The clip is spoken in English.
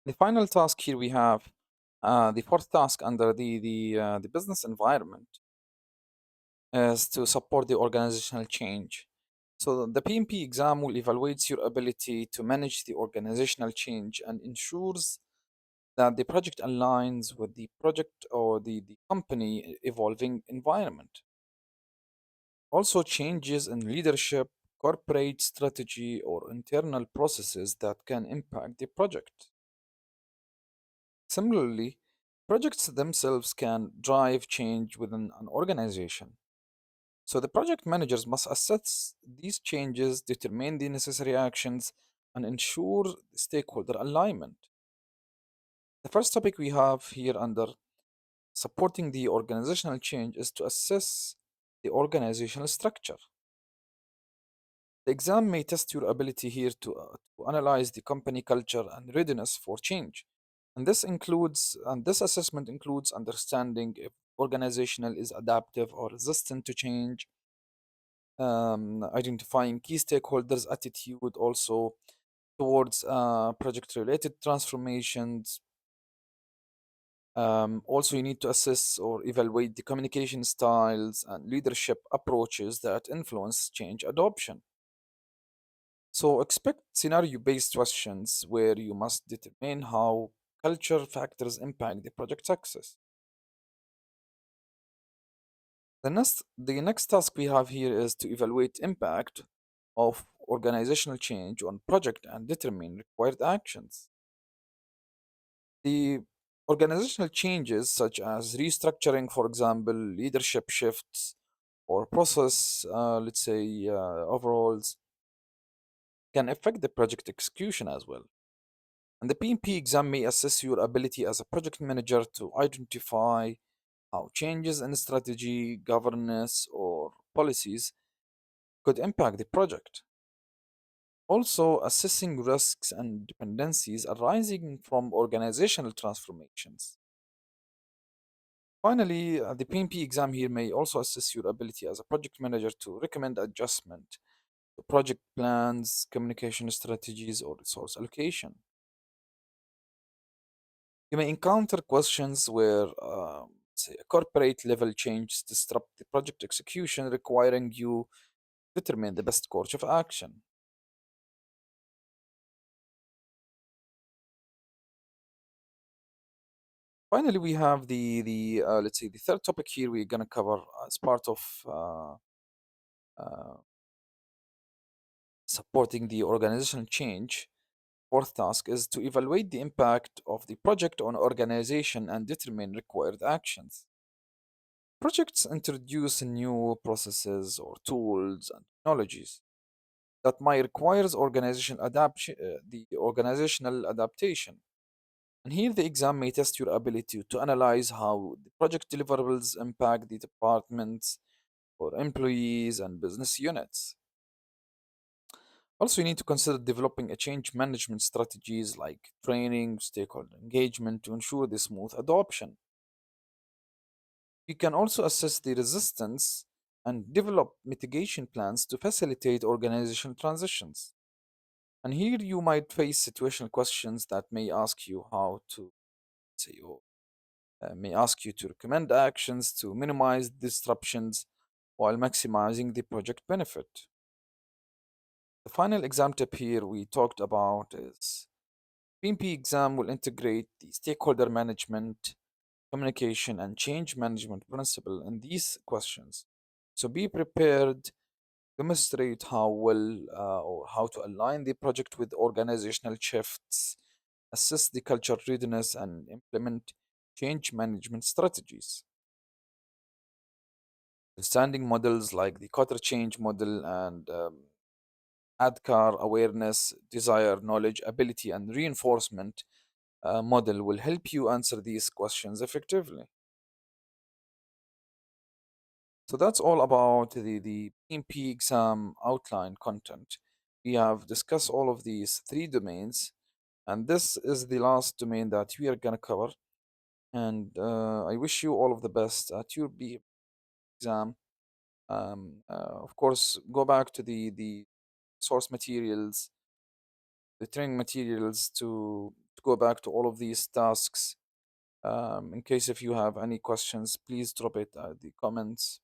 The final task here we have the fourth task under the business environment is to support the organizational change. So the PMP exam will evaluate your ability to manage the organizational change and ensures that the project aligns with the project or the company evolving environment. Also, changes in leadership, corporate strategy, or internal processes that can impact the project. Similarly, projects themselves can drive change within an organization. So the project managers must assess these changes, determine the necessary actions, and ensure stakeholder alignment. The first topic we have here under supporting the organizational change is to assess the organizational structure. The exam may test your ability here to analyze the company culture and readiness for change. And this assessment includes understanding if organizational is adaptive or resistant to change, identifying key stakeholders' attitude also towards project-related transformations. Also, you need to assess or evaluate the communication styles and leadership approaches that influence change adoption. So, expect scenario based questions where you must determine how culture factors impact the project success. The next task we have here is to evaluate impact of organizational change on project and determine required actions. The organizational changes, such as restructuring, for example, leadership shifts, or process, let's say, overhauls, can affect the project execution as well. And the PMP exam may assess your ability as a project manager to identify how changes in strategy, governance, or policies could impact the project. Also, assessing risks and dependencies arising from organizational transformations. Finally, the PMP exam here may also assess your ability as a project manager to recommend adjustment to project plans, communication strategies, or resource allocation. You may encounter questions where, say, a corporate level change disrupt the project execution, requiring you to determine the best course of action. Finally, we have the let's say the third topic here we're gonna cover as part of uh, supporting the organizational change. Fourth task is to evaluate the impact of the project on organization and determine required actions. Projects introduce new processes or tools and technologies that might require the organizational adaptation. And here the exam may test your ability to analyze how the project deliverables impact the departments or employees and business units. Also, you need to consider developing a change management strategies like training, stakeholder engagement to ensure the smooth adoption. You can also assess the resistance and develop mitigation plans to facilitate organizational transitions. And here you might face situational questions that may ask you how to say or may ask you to recommend actions to minimize disruptions while maximizing the project benefit. The final exam tip here we talked about is PMP exam will integrate the stakeholder management, communication, and change management principle in these questions. So be prepared, demonstrate how well or how to align the project with organizational shifts, assess the culture readiness, and implement change management strategies. Standing models like the Cotter change model and ADCAR awareness, desire, knowledge, ability, and reinforcement model will help you answer these questions effectively. So that's all about the PMP exam outline content. We have discussed all of these three domains, and this is the last domain that we are going to cover. And I wish you all of the best at your B exam. Of course, go back to the source materials, the training materials to to go back to all of these tasks. In case if you have any questions, please drop it at the comments.